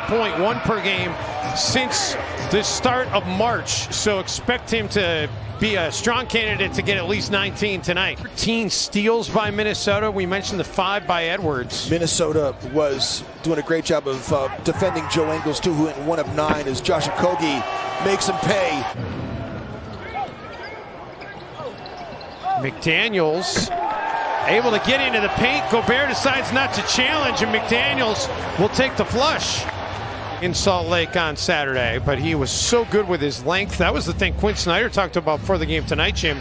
0.1 per game since the start of March, so expect him to be a strong candidate to get at least 19 tonight. 13 steals by Minnesota. We mentioned the 5 by Edwards. Minnesota was doing a great job of defending Joe Ingles, too, who hit 1 of 9 as Josh Okogie makes him pay. McDaniels able to get into the paint. Gobert decides not to challenge, and McDaniels will take the flush in Salt Lake on Saturday, but he was so good with his length. That was the thing Quinn Snyder talked about before the game tonight, Jim,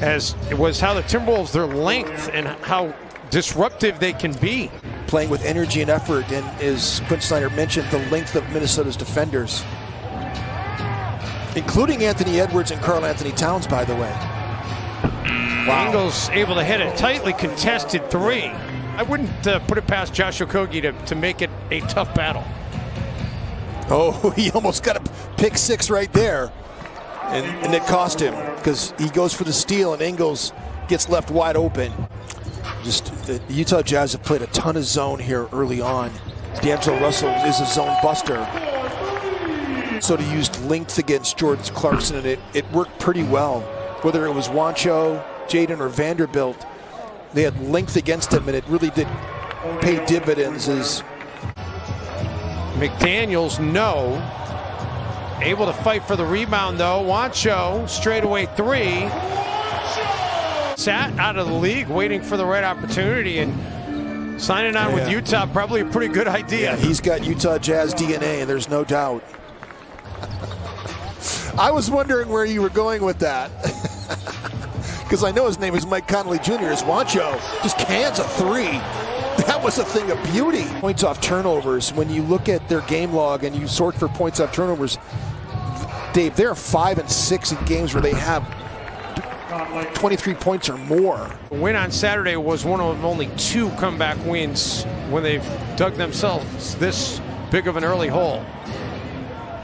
as it was how the Timberwolves, their length and how disruptive they can be. Playing with energy and effort, and as Quinn Snyder mentioned, the length of Minnesota's defenders, including Anthony Edwards and Karl Anthony Towns, by the way. Wow. Ingles able to hit a tightly contested 3. I wouldn't put it past Josh Okogie to make it a tough battle. Oh, he almost got a pick 6 right there. And it cost him because he goes for the steal and Ingles gets left wide open. Just the Utah Jazz have played a ton of zone here early on. D'Angelo Russell is a zone buster. So they used length against Jordan Clarkson, and it worked pretty well. Whether it was Juancho, Jaden, or Vanderbilt, they had length against him, and it really did pay dividends. As McDaniels, no. Able to fight for the rebound, though. Juancho, straightaway 3. Sat out of the league, waiting for the right opportunity, and signing on with Utah, probably a pretty good idea. Yeah, he's got Utah Jazz DNA, and there's no doubt. I was wondering where you were going with that. Because I know his name is Mike Conley Jr. As Juancho just cans a 3. That was a thing of beauty. Points off turnovers. When you look at their game log and you sort for points off turnovers, Dave, they're 5 and 6 in games where they have 23 points or more. The win on Saturday was one of only 2 comeback wins when they've dug themselves this big of an early hole.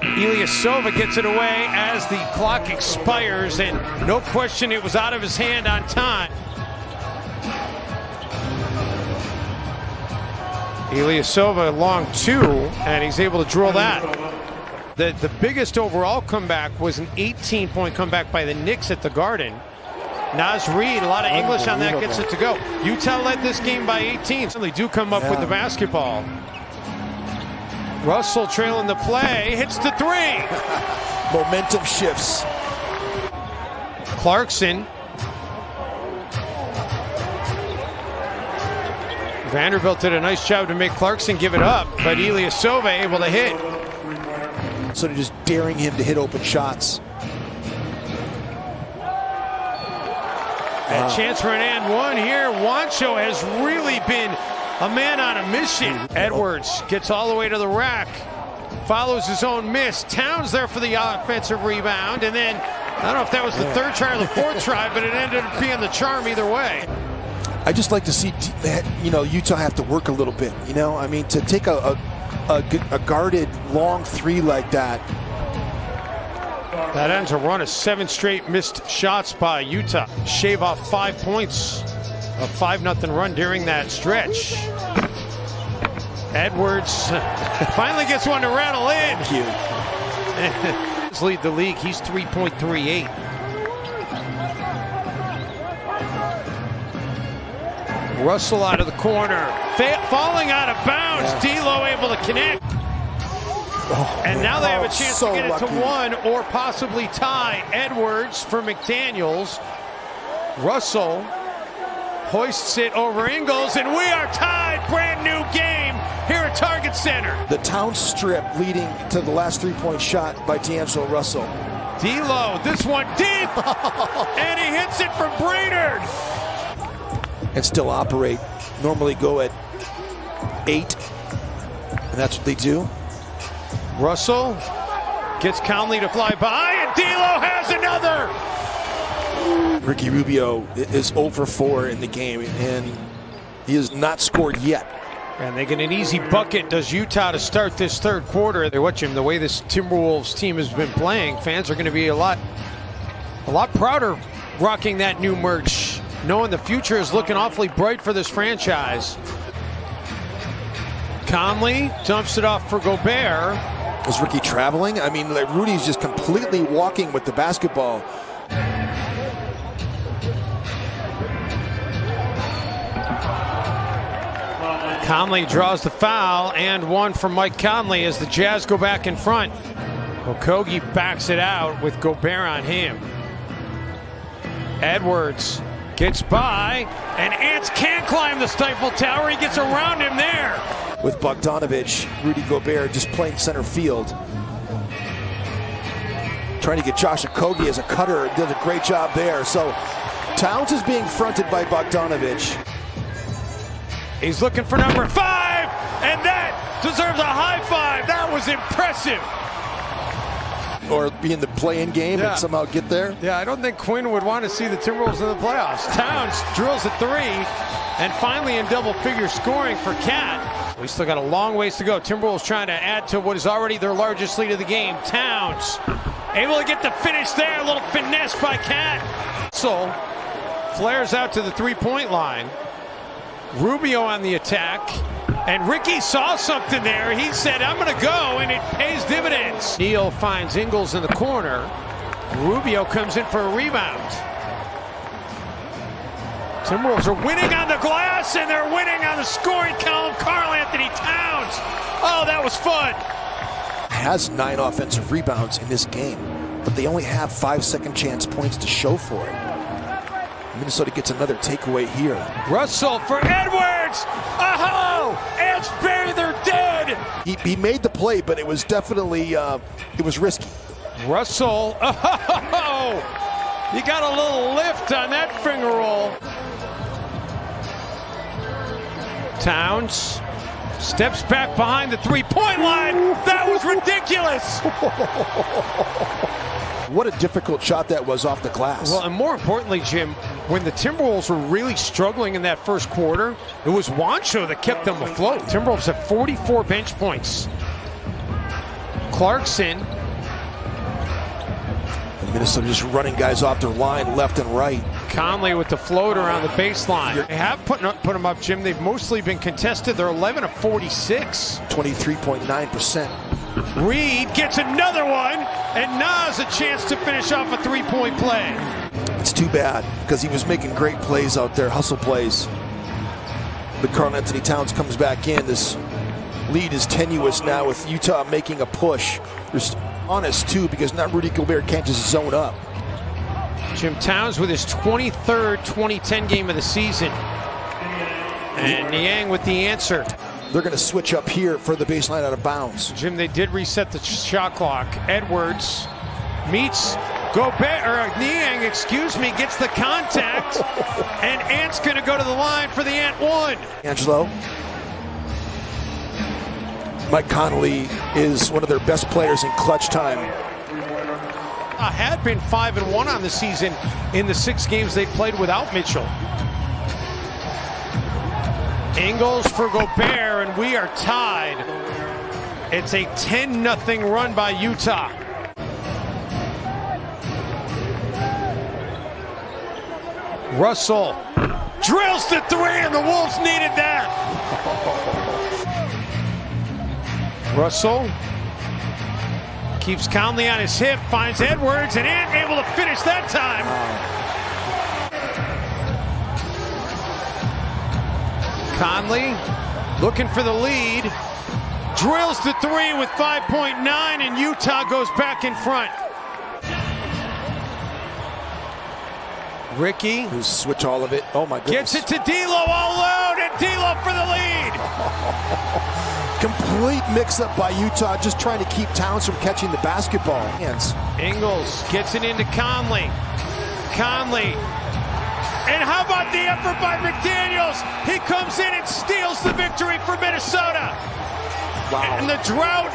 Ilyasova gets it away as the clock expires, and no question it was out of his hand on time. Ilyasova long 2, and he's able to drill that. The biggest overall comeback was an 18-point comeback by the Knicks at the Garden. Naz Reid, a lot of English on that, gets it to go. Utah led this game by 18, so they do come up with the basketball. Russell trailing the play, hits the 3. Momentum shifts. Clarkson. Vanderbilt did a nice job to make Clarkson give it up, but Ilyasova able to hit. So they're just daring him to hit open shots. A chance for an and 1 here. Juancho has really been a man on a mission. Edwards gets all the way to the rack, follows his own miss. Towns there for the offensive rebound, and then I don't know if that was the 3rd try or the 4th try, but it ended up being the charm either way. I just like to see, Utah have to work a little bit. I mean, to take a guarded long 3 like that. That ends a run of 7 straight missed shots by Utah. Shave off 5 points. A 5-0 run during that stretch. Edwards finally gets one to rattle in. Thank He's lead the league. He's 3.38. Russell out of the corner. Falling out of bounds. D'Lo able to connect. And now they have a chance to get it to 1 or possibly tie. Edwards for McDaniels. Russell hoists it over Ingles, and we are tied. Brand new game here at Target Center. The Town strip leading to the last 3-point shot by D'Angelo Russell. D'Lo, this one deep, and he hits it from Brainerd. And still operate. Normally go at 8, and that's what they do. Russell gets Conley to fly by, and D'Lo has another. Ricky Rubio is 0 for 4 in the game, and he has not scored yet. And they get an easy bucket, does Utah, to start this 3rd quarter. They watch him, the way this Timberwolves team has been playing, fans are going to be a lot prouder rocking that new merch, knowing the future is looking awfully bright for this franchise. Conley dumps it off for Gobert. Is Ricky traveling? I mean, like, Rudy's just completely walking with the basketball. Conley draws the foul, and one from Mike Conley as the Jazz go back in front. Okogie backs it out with Gobert on him. Edwards gets by, and Ants can't climb the Stifle Tower. He gets around him there. With Bogdanovich, Rudy Gobert just playing center field. Trying to get Josh Okogie as a cutter. Did a great job there. So Towns is being fronted by Bogdanovich. He's looking for number 5, and that deserves a high five. That was impressive. Or be in the play-in game and somehow get there. Yeah, I don't think Quinn would want to see the Timberwolves in the playoffs. Towns drills a 3, and finally in double-figure scoring for Cat. We still got a long ways to go. Timberwolves trying to add to what is already their largest lead of the game. Towns able to get the finish there. A little finesse by Cat. So flares out to the three-point line. Rubio on the attack, and Ricky saw something there. He said, I'm going to go, and it pays dividends. Neal finds Ingles in the corner. Rubio comes in for a rebound. Timberwolves are winning on the glass, and they're winning on the scoring column. Karl Anthony Towns. Oh, that was fun. Has 9 offensive rebounds in this game, but they only have 5 second chance points to show for it. Minnesota gets another takeaway here. Russell for Edwards. Oh, Ants bury, they're dead. He made the play, but it was definitely it was risky. Russell. Oh, you got a little lift on that finger roll. Towns steps back behind the three-point line. That was ridiculous. What a difficult shot that was off the glass. Well, and more importantly, Jim, when the Timberwolves were really struggling in that first quarter, it was Juancho that kept them afloat. Timberwolves have 44 bench points. Clarkson. And Minnesota just running guys off their line left and right. Conley with the floater on the baseline. They have put them up, Jim. They've mostly been contested. They're 11 of 46. 23.9%. Reed gets another one, and Nas a chance to finish off a three-point play. It's too bad, because he was making great plays out there, hustle plays. But Karl Anthony Towns comes back in. This lead is tenuous now with Utah making a push. There's honest, too, because now Rudy Gobert can't just zone up. Jim Towns with his 23rd 2010 game of the season. And Niang with the answer. They're going to switch up here for the baseline out of bounds. Jim, they did reset the shot clock. Edwards meets Gobert, or Niang, excuse me, gets the contact. And Ant's going to go to the line for the Ant one. Angelo. Mike Conley is one of their best players in clutch time. Had been 5-1 on the season in the 6 games they played without Mitchell. Ingles for Gobert, and we are tied. It's a 10-0 run by Utah. Russell drills the 3, and the Wolves needed that. Russell keeps Conley on his hip, finds Edwards, and Ant able to finish that time. Conley looking for the lead, drills the 3 with 5.9, and Utah goes back in front. Ricky. Who's switch all of it. Oh my goodness. Gets it to D'Lo all alone, and D'Lo for the lead. Complete mix-up by Utah, just trying to keep Towns from catching the basketball. Hands. Ingles gets it into Conley. Conley. And how about the effort by McDaniels? He comes in and steals the victory for Minnesota. Wow. And the drought